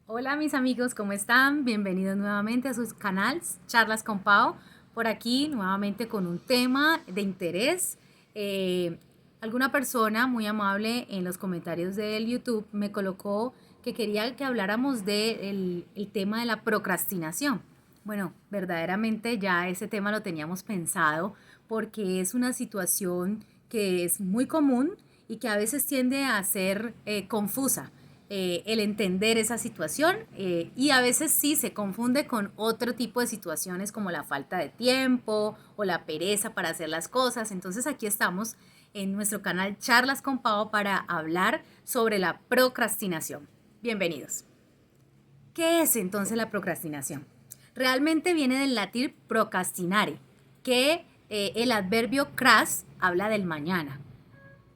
Hola mis amigos, ¿cómo están? Bienvenidos nuevamente a sus canales Charlas con Pau. Por aquí nuevamente con un tema de interés. Eh, Alguna persona muy amable en los comentarios del YouTube me colocó que quería que habláramos del tema de la procrastinación. Bueno, verdaderamente ya ese tema lo teníamos pensado porque es una situación que es muy común y que a veces tiende a ser confusa el entender esa situación y a veces sí se confunde con otro tipo de situaciones como la falta de tiempo o la pereza para hacer las cosas. Entonces aquí estamos en nuestro canal Charlas con Pau para hablar sobre la procrastinación. Bienvenidos. ¿Qué es entonces la procrastinación? Realmente viene del latín procrastinare, que el adverbio cras habla del mañana.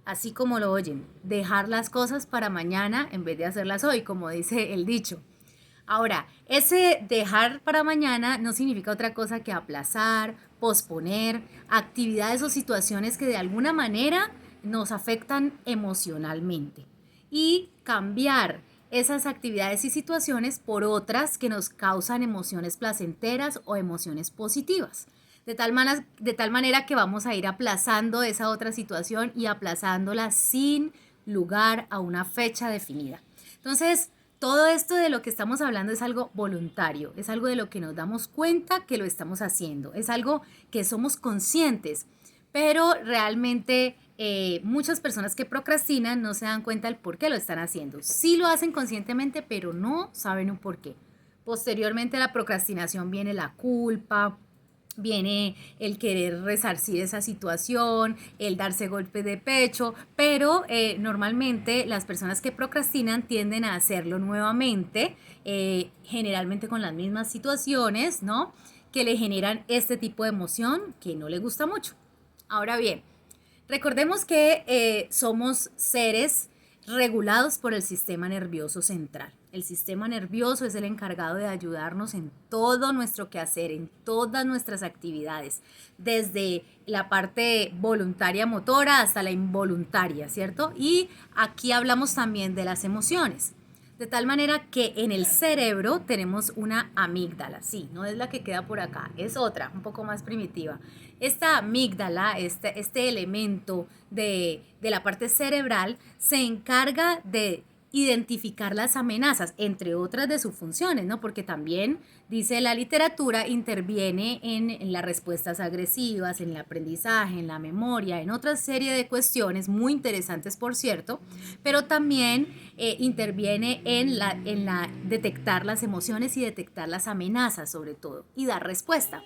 Así como lo oyen, dejar las cosas para mañana en vez de hacerlas hoy, como dice el dicho. Ahora, ese dejar para mañana no significa otra cosa que aplazar, posponer actividades o situaciones que de alguna manera nos afectan emocionalmente y cambiar esas actividades y situaciones por otras que nos causan emociones placenteras o emociones positivas. De tal manera que vamos a ir aplazando esa otra situación y aplazándola sin lugar a una fecha definida. Entonces, todo esto de lo que estamos hablando es algo voluntario, es algo de lo que nos damos cuenta que lo estamos haciendo, es algo que somos conscientes, pero realmente muchas personas que procrastinan no se dan cuenta del por qué lo están haciendo. Sí lo hacen conscientemente, pero no saben un por qué. Posteriormente a la procrastinación viene la culpa, viene el querer resarcir esa situación, el darse golpes de pecho, pero normalmente las personas que procrastinan tienden a hacerlo nuevamente, generalmente con las mismas situaciones, ¿no? Que le generan este tipo de emoción que no le gusta mucho. Ahora bien, recordemos que somos seres regulados por el sistema nervioso central. El sistema nervioso es el encargado de ayudarnos en todo nuestro quehacer, en todas nuestras actividades, desde la parte voluntaria motora hasta la involuntaria, ¿cierto? Y aquí hablamos también de las emociones. De tal manera que en el cerebro tenemos una amígdala, sí, no es la que queda por acá, es otra, un poco más primitiva. Esta amígdala, este elemento de la parte cerebral, se encarga de identificar las amenazas, entre otras de sus funciones, ¿no? Porque también, dice la literatura, interviene en las respuestas agresivas, en el aprendizaje, en la memoria, en otra serie de cuestiones muy interesantes, por cierto, pero también interviene en la detectar las emociones y detectar las amenazas, sobre todo, y dar respuesta.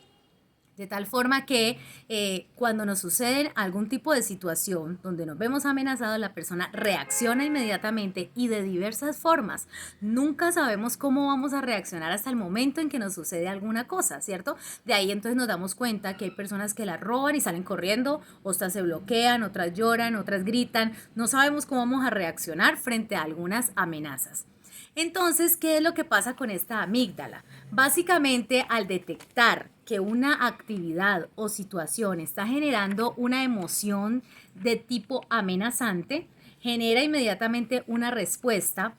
De tal forma que cuando nos sucede algún tipo de situación donde nos vemos amenazados, la persona reacciona inmediatamente y de diversas formas. Nunca sabemos cómo vamos a reaccionar hasta el momento en que nos sucede alguna cosa, ¿cierto? De ahí entonces nos damos cuenta que hay personas que la roban y salen corriendo, otras se bloquean, otras lloran, otras gritan. No sabemos cómo vamos a reaccionar frente a algunas amenazas. Entonces, ¿qué es lo que pasa con esta amígdala? Básicamente, al detectar que una actividad o situación está generando una emoción de tipo amenazante, genera inmediatamente una respuesta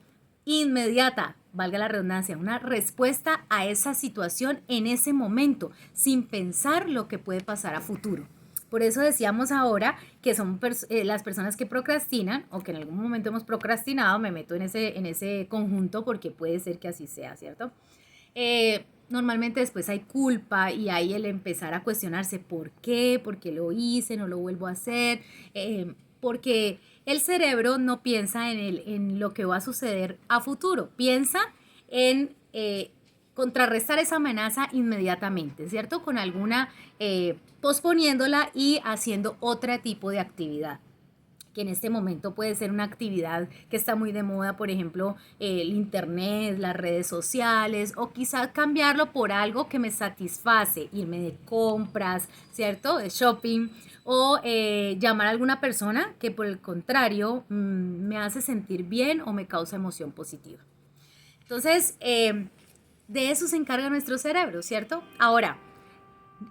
inmediata, valga la redundancia, una respuesta a esa situación en ese momento, sin pensar lo que puede pasar a futuro. Por eso decíamos ahora que son las personas que procrastinan o que en algún momento hemos procrastinado, me meto en ese conjunto porque puede ser que así sea, ¿cierto? Normalmente después hay culpa y hay el empezar a cuestionarse por qué lo hice, no lo vuelvo a hacer, porque el cerebro no piensa en lo que va a suceder a futuro, piensa en contrarrestar esa amenaza inmediatamente, ¿cierto? Con alguna, posponiéndola y haciendo otro tipo de actividad que en este momento puede ser una actividad que está muy de moda, por ejemplo, el internet, las redes sociales, o quizás cambiarlo por algo que me satisface, irme de compras, ¿cierto? De shopping, o llamar a alguna persona que por el contrario me hace sentir bien o me causa emoción positiva. Entonces, de eso se encarga nuestro cerebro, ¿cierto? Ahora,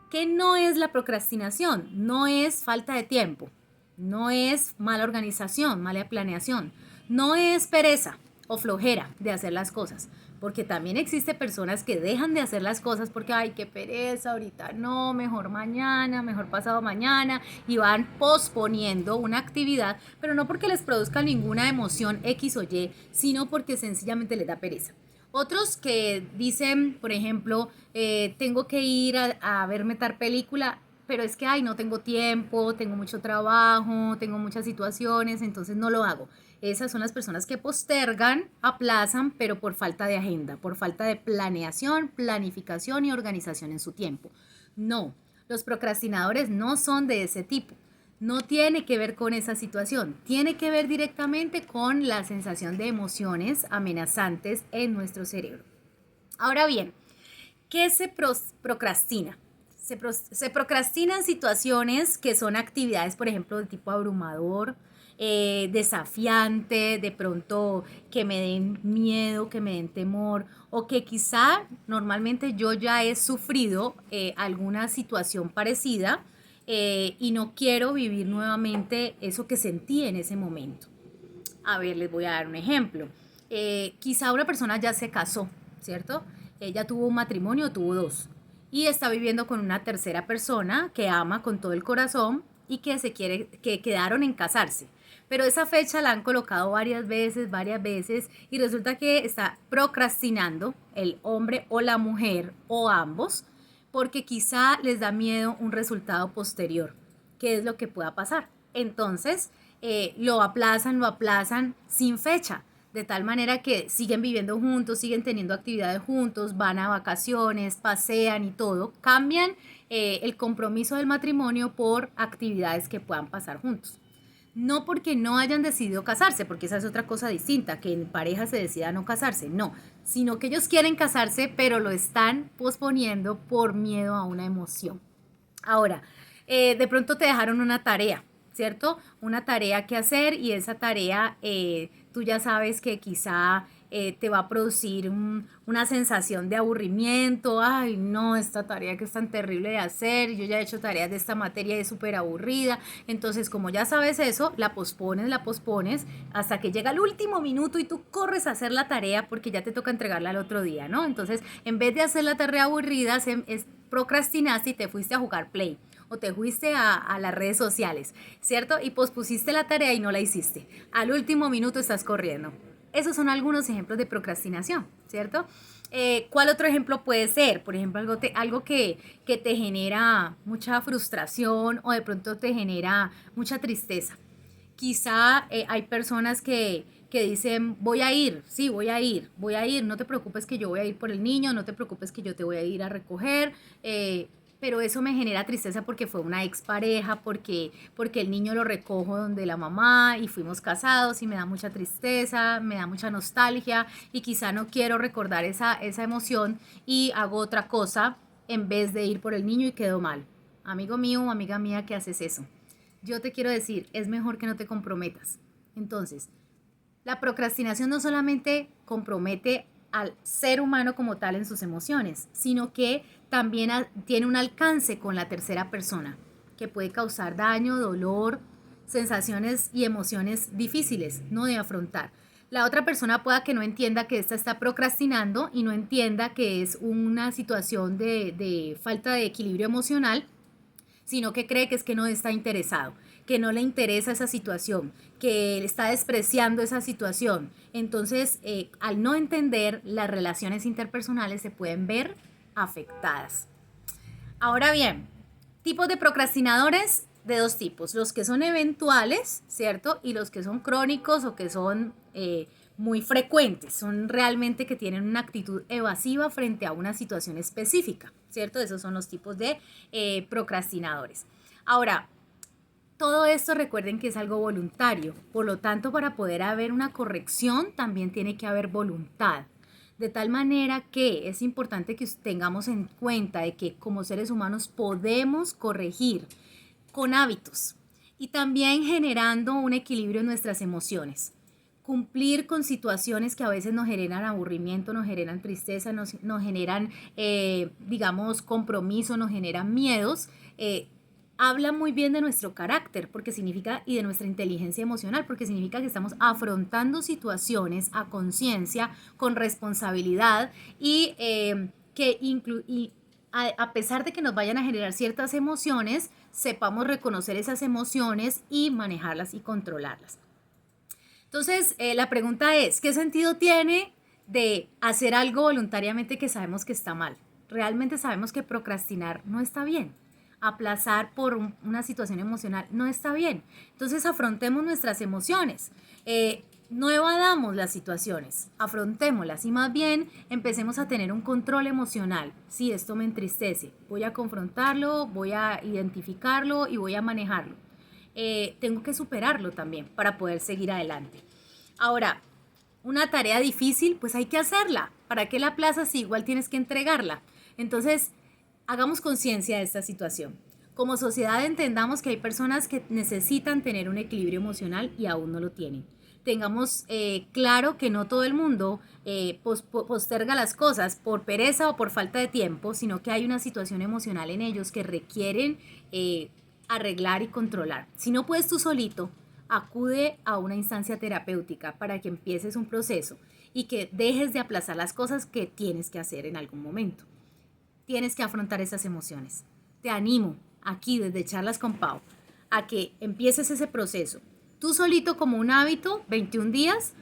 ¿qué no es la procrastinación? No es falta de tiempo, no es mala organización, mala planeación, no es pereza. o flojera de hacer las cosas, porque también existe personas que dejan de hacer las cosas porque, ay, qué pereza, ahorita no, mejor mañana, mejor pasado mañana, y van posponiendo una actividad, pero no porque les produzca ninguna emoción X o Y, sino porque sencillamente les da pereza. Otros que dicen, por ejemplo, tengo que ir a verme tal película, pero es que, ay, no tengo tiempo, tengo mucho trabajo, tengo muchas situaciones, entonces no lo hago. Esas son las personas que postergan, aplazan, pero por falta de agenda, por falta de planeación, planificación y organización en su tiempo. No, los procrastinadores no son de ese tipo. No tiene que ver con esa situación, tiene que ver directamente con la sensación de emociones amenazantes en nuestro cerebro. Ahora bien, ¿qué se procrastina? Se procrastina en situaciones que son actividades, por ejemplo, de tipo abrumador, desafiante, de pronto que me den miedo, que me den temor, o que quizá normalmente yo ya he sufrido alguna situación parecida y no quiero vivir nuevamente eso que sentí en ese momento. A ver, les voy a dar un ejemplo. Quizá una persona ya se casó, ¿cierto? Ella tuvo un matrimonio, tuvo dos, y está viviendo con una tercera persona que ama con todo el corazón y que quedaron en casarse. Pero esa fecha la han colocado varias veces, y resulta que está procrastinando el hombre o la mujer o ambos, porque quizá les da miedo un resultado posterior. ¿Qué es lo que pueda pasar? Entonces, lo aplazan sin fecha, de tal manera que siguen viviendo juntos, siguen teniendo actividades juntos, van a vacaciones, pasean y todo, cambian el compromiso del matrimonio por actividades que puedan pasar juntos. No porque no hayan decidido casarse, porque esa es otra cosa distinta, que en pareja se decida no casarse, no, sino que ellos quieren casarse, pero lo están posponiendo por miedo a una emoción. Ahora, de pronto te dejaron una tarea, ¿cierto? Una tarea que hacer, y esa tarea tú ya sabes que quizá te va a producir una sensación de aburrimiento. Ay, no, esta tarea que es tan terrible de hacer, yo ya he hecho tareas de esta materia y es súper aburrida. Entonces, como ya sabes eso, la pospones hasta que llega el último minuto y tú corres a hacer la tarea porque ya te toca entregarla al otro día, ¿no? Entonces, en vez de hacer la tarea aburrida, procrastinaste y te fuiste a jugar Play o te fuiste a las redes sociales, ¿cierto? Y pospusiste la tarea y no la hiciste. Al último minuto estás corriendo. Esos son algunos ejemplos de procrastinación, ¿cierto? ¿Cuál otro ejemplo puede ser? Por ejemplo, algo que te genera mucha frustración o de pronto te genera mucha tristeza. Quizá hay personas que dicen, voy a ir, sí, voy a ir, no te preocupes que yo voy a ir por el niño, no te preocupes que yo te voy a ir a recoger, pero eso me genera tristeza porque fue una expareja, porque el niño lo recojo donde la mamá y fuimos casados y me da mucha tristeza, me da mucha nostalgia y quizá no quiero recordar esa emoción y hago otra cosa en vez de ir por el niño y quedo mal. Amigo mío o amiga mía, ¿qué haces eso? Yo te quiero decir, es mejor que no te comprometas. Entonces, la procrastinación no solamente compromete al ser humano como tal en sus emociones, sino que también tiene un alcance con la tercera persona, que puede causar daño, dolor, sensaciones y emociones difíciles, no de afrontar. La otra persona pueda que no entienda que ésta está procrastinando y no entienda que es una situación de falta de equilibrio emocional, sino que cree que es que no está interesado, que no le interesa esa situación, que está despreciando esa situación. Entonces, al no entender, las relaciones interpersonales se pueden ver afectadas. Ahora bien, tipos de procrastinadores de dos tipos, los que son eventuales, ¿cierto? Y los que son crónicos o que son muy frecuentes, son realmente que tienen una actitud evasiva frente a una situación específica, ¿cierto? Esos son los tipos de procrastinadores. Ahora, todo esto recuerden que es algo voluntario, por lo tanto, para poder haber una corrección también tiene que haber voluntad. De tal manera que es importante que tengamos en cuenta de que como seres humanos podemos corregir con hábitos y también generando un equilibrio en nuestras emociones. Cumplir con situaciones que a veces nos generan aburrimiento, nos generan tristeza, nos generan, digamos, compromiso, nos generan miedos. habla muy bien de nuestro carácter, porque significa, y de nuestra inteligencia emocional, porque significa que estamos afrontando situaciones a conciencia, con responsabilidad y a pesar de que nos vayan a generar ciertas emociones, sepamos reconocer esas emociones y manejarlas y controlarlas. Entonces, la pregunta es, ¿qué sentido tiene de hacer algo voluntariamente que sabemos que está mal? Realmente sabemos que procrastinar no está bien. Aplazar por una situación emocional no está bien. Entonces, afrontemos nuestras emociones. No evadamos las situaciones, afrontémoslas y más bien empecemos a tener un control emocional. Si esto me entristece, voy a confrontarlo, voy a identificarlo y voy a manejarlo. Tengo que superarlo también para poder seguir adelante. Ahora, una tarea difícil, pues hay que hacerla. ¿Para qué la aplazas si igual tienes que entregarla? Entonces, hagamos conciencia de esta situación. Como sociedad entendamos que hay personas que necesitan tener un equilibrio emocional y aún no lo tienen. Tengamos claro que no todo el mundo posterga las cosas por pereza o por falta de tiempo, sino que hay una situación emocional en ellos que requieren arreglar y controlar. Si no puedes tú solito, acude a una instancia terapéutica para que empieces un proceso y que dejes de aplazar las cosas que tienes que hacer en algún momento. Tienes que afrontar esas emociones. Te animo aquí desde Charlas con Pau a que empieces ese proceso. Tú solito como un hábito, 21 días,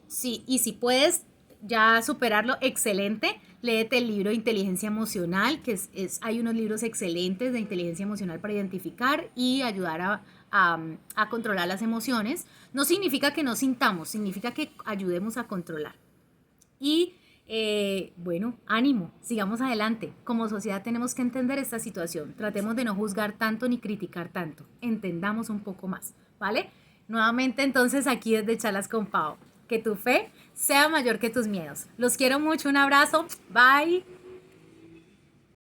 si puedes ya superarlo, excelente. Léete el libro de inteligencia emocional, que hay unos libros excelentes de inteligencia emocional para identificar y ayudar a controlar las emociones. No significa que no sintamos, significa que ayudemos a controlar. Y bueno, ánimo, sigamos adelante. Como sociedad tenemos que entender esta situación. Tratemos de no juzgar tanto ni criticar tanto. Entendamos un poco más, ¿vale? Nuevamente entonces aquí desde Charlas con Pau. Que tu fe sea mayor que tus miedos. Los quiero mucho, un abrazo. Bye.